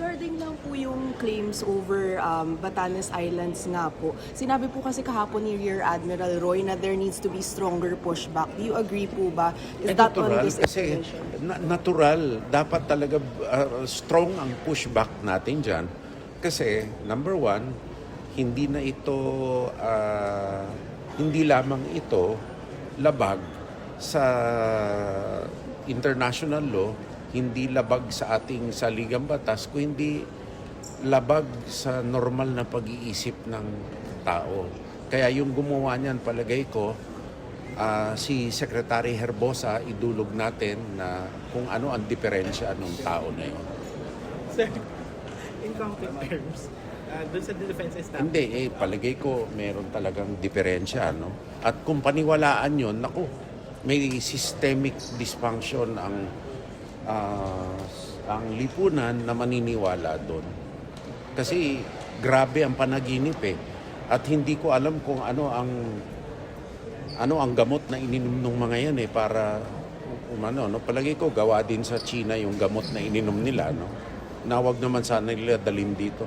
regarding lang po yung claims over Batanes Islands nga po, sinabi po kasi kahapon ni Rear Admiral Roy na there needs to be stronger pushback. Do you agree po ba? Is that on Natural this kasi information? natural dapat talaga strong ang pushback natin diyan kasi number one hindi na ito hindi lamang ito labag sa international law, hindi labag sa ating saligang batas, kundi labag sa normal na pag-iisip ng tao. Kaya yung gumawa niyan, palagay ko, si Secretary Herbosa, idulog natin na kung ano ang diferensya ng tao na yun. Sir, in concrete terms, doon sa defense establishment. Hindi, palagay ko meron talagang diferensya. No? At kung paniwalaan yun, naku, may systemic dysfunction ang lipunan na maniniwala doon. Kasi grabe ang panaginip eh. At hindi ko alam kung ano ang gamot na ininom ng mga yan eh para no? Palagi ko gawa din sa China yung gamot na ininom nila, no? Nawag naman sana nila dalhin dito.